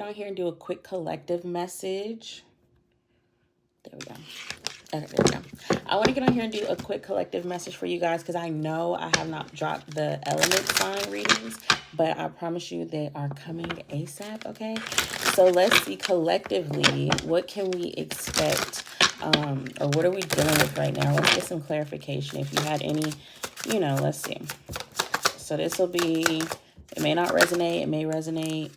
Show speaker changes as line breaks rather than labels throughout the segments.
on here and do a quick collective message. There we go. Okay, there we go. I want to get on here and do a quick collective message for you guys because I know I have not dropped the element sign readings, but I promise you they are coming ASAP, okay? So let's see collectively, what can we expect, or what are we dealing with right now? Let's get some clarification. If you had any, let's see. So this will be, it may not resonate, it may resonate.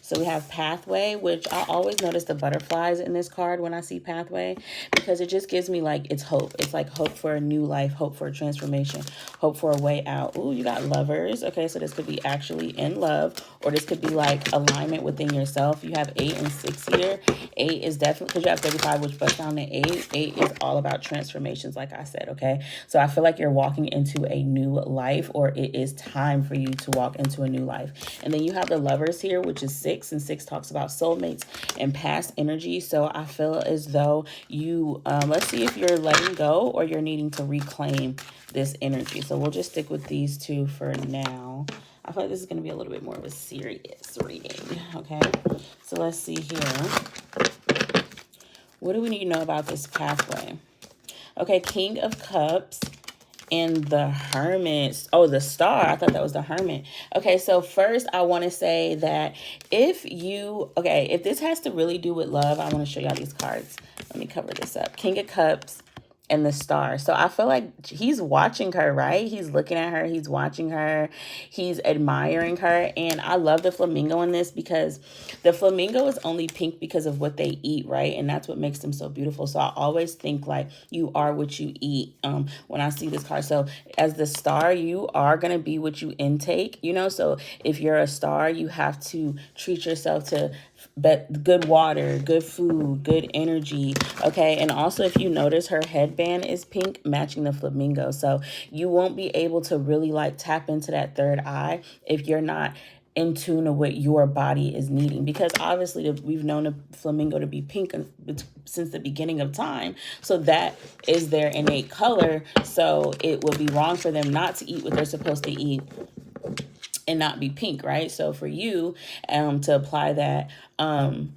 So we have pathway, which I always notice the butterflies in this card when I see pathway, because it just gives me like, it's hope. It's like hope for a new life, hope for a transformation, hope for a way out. Ooh, you got lovers. Okay, so this could be actually in love, or this could be like alignment within yourself. You have 8 and 6 here. 8 is definitely, because you have 35, which busts down to 8. 8 is all about transformations, like I said, okay? So I feel like you're walking into a new life, or it is time for you to walk into a new life. And then you have the lovers here, which is 6. And 6 talks about soulmates and past energy. So I feel as though you, let's see if you're letting go or you're needing to reclaim this energy. So we'll just stick with these two for now. I feel like this is going to be a little bit more of a serious reading. Okay. So let's see here. What do we need to know about this pathway? Okay. King of Cups. And the Hermit. Oh, the Star. I thought that was the Hermit. Okay, so first I want to say that if this has to really do with love, I want to show y'all these cards. Let me cover this up. King of Cups and the Star. So I feel like he's watching her, right? He's looking at her. He's watching her. He's admiring her. And I love the flamingo in this because the flamingo is only pink because of what they eat, right? And that's what makes them so beautiful. So I always think like you are what you eat when I see this card. So as the Star, you are going to be what you intake, So if you're a star, you have to treat yourself to good water, good food, good energy, okay? And also, if you notice, her headband is pink, matching the flamingo. So you won't be able to really like tap into that third eye if you're not in tune to what your body is needing, because obviously we've known a flamingo to be pink since the beginning of time. So that is their innate color. So it would be wrong for them not to eat what they're supposed to eat and not be pink, right? So for you to apply that,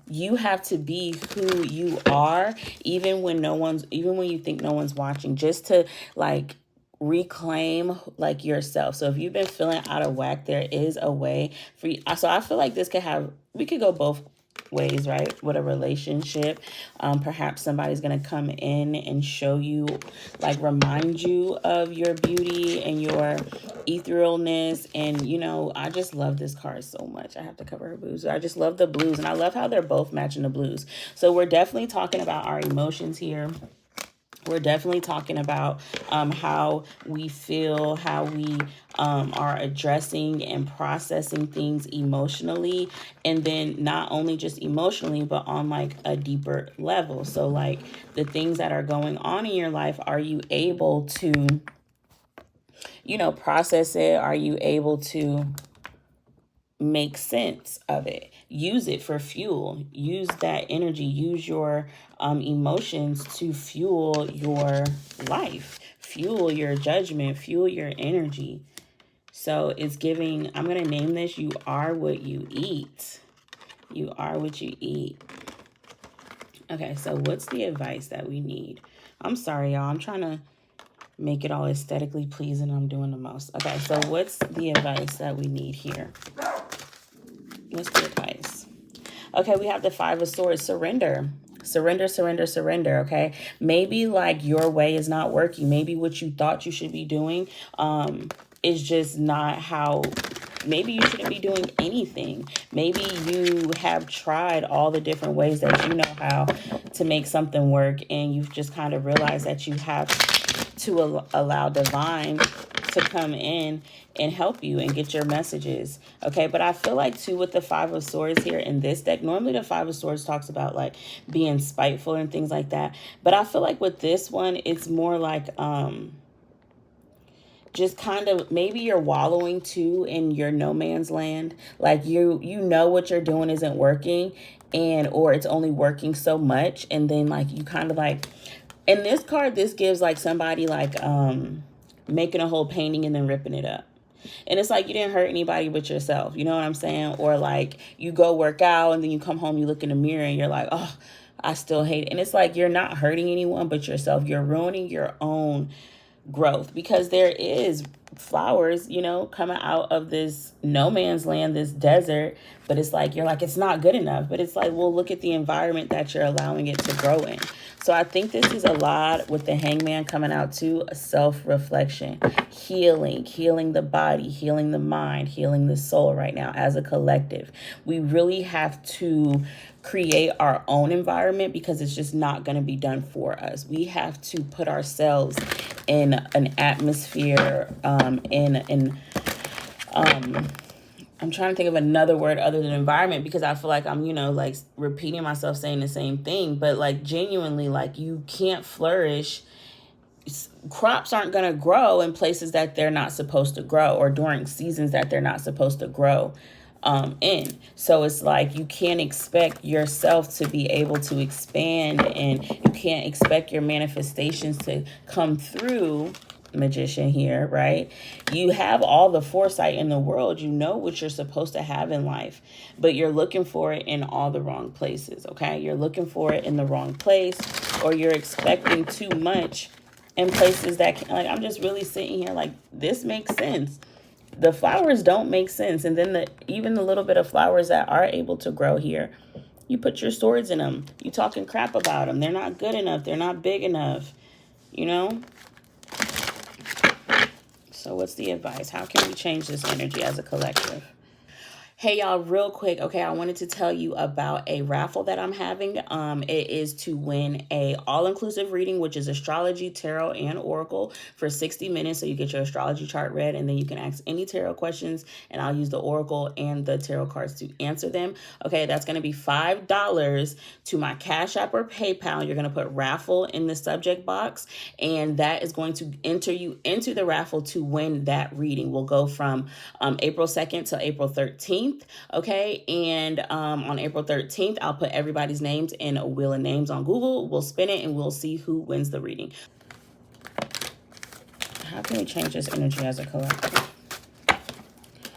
you have to be who you are, even when you think no one's watching, just to like reclaim like yourself. So if you've been feeling out of whack, there is a way for you. So I feel like we could go both ways, right? With a relationship, perhaps somebody's going to come in and show you, like remind you of your beauty and your etherealness. And I just love this card so much. I have to cover her boobs. I just love the blues, and I love how they're both matching the blues. So we're definitely talking about our emotions here. We're definitely talking about how we feel, how we are addressing and processing things emotionally. And then not only just emotionally, but on like a deeper level. So like the things that are going on in your life, are you able to, process it? Are you able to make sense of it? Use it for fuel. Use that energy. Use your emotions to fuel your life, fuel your judgment, fuel your energy. So it's giving, I'm going to name this, you are what you eat. You are what you eat. Okay, so what's the advice that we need? I'm sorry, y'all. I'm trying to make it all aesthetically pleasing. I'm doing the most. Okay, so what's the advice that we need here? What's the advice? Okay, we have the 5 of Swords. Surrender. Surrender, surrender, surrender, okay? Maybe like your way is not working. Maybe what you thought you should be doing is just not how. Maybe you shouldn't be doing anything. Maybe you have tried all the different ways that you know how to make something work, and you've just kind of realized that you have to allow divine to come in and help you and get your messages. Okay, but I feel like too with the 5 of Swords here in this deck, normally the 5 of Swords talks about like being spiteful and things like that. But I feel like with this one, it's more like just kind of maybe you're wallowing too in your no man's land. Like you know what you're doing isn't working, or it's only working so much, and then like you kind of like, in this card, this gives like somebody like making a whole painting and then ripping it up. And it's like you didn't hurt anybody but yourself. You know what I'm saying? Or like you go work out and then you come home, you look in the mirror and you're like, oh, I still hate it. And it's like you're not hurting anyone but yourself. You're ruining your own growth, because there is flowers, you know, coming out of this no man's land, this desert. But it's like, you're like, it's not good enough. But it's like, well, look at the environment that you're allowing it to grow in. So I think this is a lot with the Hangman coming out too, a self-reflection, healing the body, healing the mind, healing the soul right now as a collective. We really have to create our own environment, because it's just not going to be done for us. We have to put ourselves in an atmosphere, I'm trying to think of another word other than environment, because I feel like I'm, you know, like repeating myself saying the same thing, but like genuinely, like you can't flourish. Crops aren't going to grow in places that they're not supposed to grow, or during seasons that they're not supposed to grow in. So it's like you can't expect yourself to be able to expand, and you can't expect your manifestations to come through. Magician here, right? You have all the foresight in the world. You know what you're supposed to have in life, but you're looking for it in all the wrong places, okay? You're looking for it in the wrong place, or you're expecting too much in places that can, like, I'm just really sitting here like, this makes sense. The flowers don't make sense. And then even the little bit of flowers that are able to grow here, you put your swords in them. You talking crap about them. They're not good enough. They're not big enough, you know? So what's the advice? How can we change this energy as a collective? Hey, y'all, real quick. Okay, I wanted to tell you about a raffle that I'm having. It is to win a all-inclusive reading, which is astrology, tarot, and oracle for 60 minutes. So you get your astrology chart read, and then you can ask any tarot questions, and I'll use the oracle and the tarot cards to answer them. Okay, that's going to be $5 to my Cash App or PayPal. You're going to put raffle in the subject box, and that is going to enter you into the raffle to win that reading. We'll go from April 2nd to April 13th. Okay, and on April 13th, I'll put everybody's names in a wheel of names on Google. We'll spin it and we'll see who wins the reading. How can we change this energy as a collective?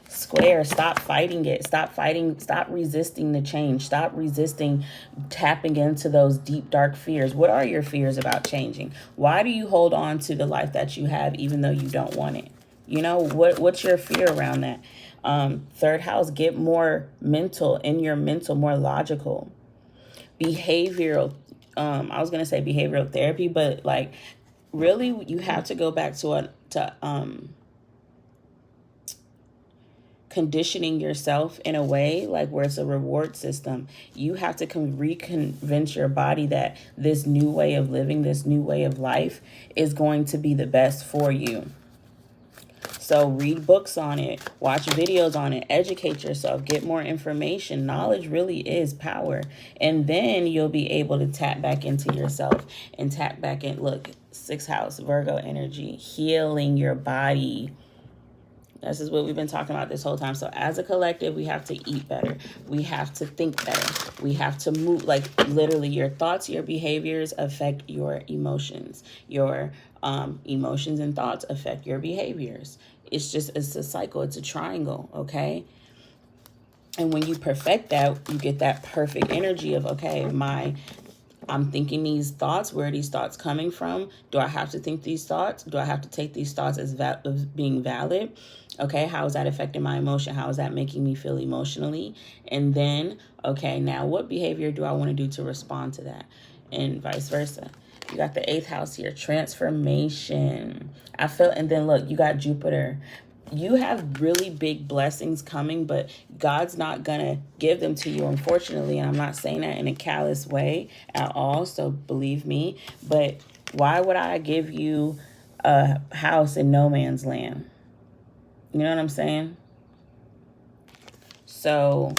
Square, stop fighting it. Stop fighting, stop resisting the change. Stop resisting tapping into those deep, dark fears. What are your fears about changing? Why do you hold on to the life that you have even though you don't want it? You know, what's your fear around that? Third house, get more mental, more logical. Behavioral, I was going to say behavioral therapy, but like really you have to go back to conditioning yourself in a way like where it's a reward system. You have to reconvince your body that this new way of living, this new way of life is going to be the best for you. So read books on it, watch videos on it, educate yourself, get more information. Knowledge really is power. And then you'll be able to tap back into yourself and tap back in. Look, 6th house, Virgo energy, healing your body. This is what we've been talking about this whole time. So as a collective, we have to eat better. We have to think better. We have to move, like literally your thoughts, your behaviors affect your emotions. Your emotions and thoughts affect your behaviors. It's a cycle. It's a triangle, okay? And when you perfect that, you get that perfect energy of, okay, I'm thinking these thoughts. Where are these thoughts coming from? Do I have to think these thoughts? Do I have to take these thoughts as being valid? Okay, how is that affecting my emotion? How is that making me feel emotionally? And then, okay, now what behavior do I want to do to respond to that? And vice versa. You got the 8th house here, transformation. And then look, you got Jupiter. You have really big blessings coming, but God's not going to give them to you, unfortunately. And I'm not saying that in a callous way at all, so believe me. But why would I give you a house in no man's land? You know what I'm saying? So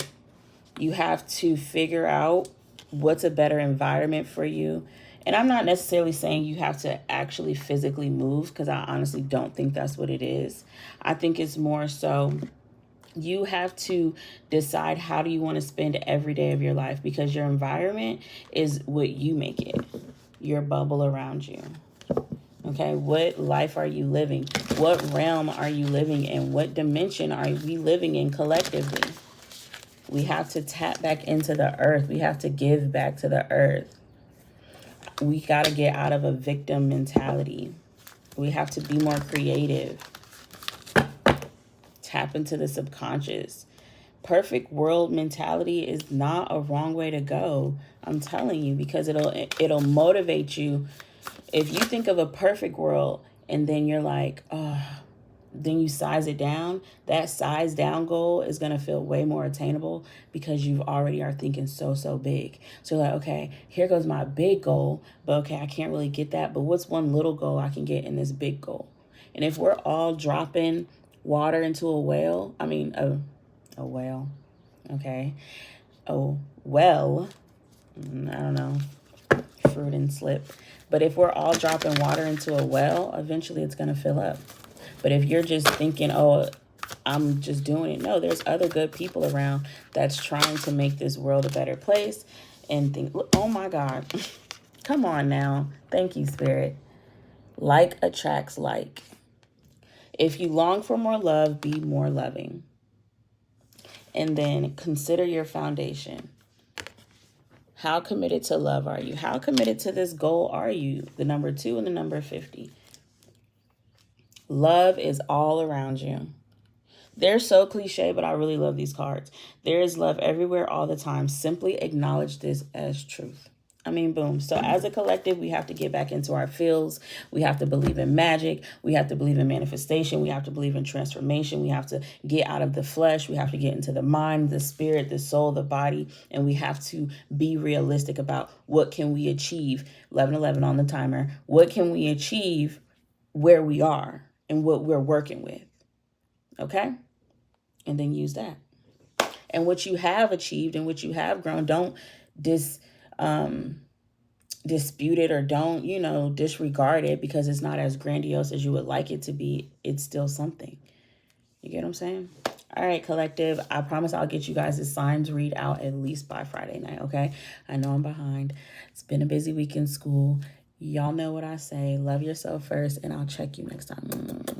you have to figure out what's a better environment for you. And I'm not necessarily saying you have to actually physically move, because I honestly don't think that's what it is. I think it's more so you have to decide how do you want to spend every day of your life, because your environment is what you make it, your bubble around you. Okay, what life are you living? What realm are you living in? What dimension are we living in collectively? We have to tap back into the earth. We have to give back to the earth. We got to get out of a victim mentality. We have to be more creative. Tap into the subconscious. Perfect world mentality is not a wrong way to go. I'm telling you, because it'll motivate you. If you think of a perfect world and then you're like, oh, then you size it down, that size down goal is going to feel way more attainable because you already are thinking so big. So you're like, okay, here goes my big goal, but okay, I can't really get that. But what's one little goal I can get in this big goal? And if we're all dropping water into a whale, I mean, a whale, okay, a well, I don't know, fruit and slip. But if we're all dropping water into a well, eventually it's going to fill up. But if you're just thinking, oh, I'm just doing it. No, there's other good people around that's trying to make this world a better place. And think, oh my God, come on now. Thank you, Spirit. Like attracts like. If you long for more love, be more loving. And then consider your foundation. How committed to love are you? How committed to this goal are you? The number 2 and the number 50. Love is all around you. They're so cliche, but I really love these cards. There is love everywhere all the time. Simply acknowledge this as truth. I mean, boom. So as a collective, we have to get back into our feels. We have to believe in magic. We have to believe in manifestation. We have to believe in transformation. We have to get out of the flesh. We have to get into the mind, the spirit, the soul, the body. And we have to be realistic about what can we achieve. 11:11 on the timer. What can we achieve where we are and what we're working with? Okay? And then use that. And what you have achieved and what you have grown, don't dispute it or don't, disregard it because it's not as grandiose as you would like it to be. It's still something. You get what I'm saying? All right, collective. I promise I'll get you guys the signs read out at least by Friday night, okay? I know I'm behind. It's been a busy week in school. Y'all know what I say. Love yourself first, and I'll check you next time.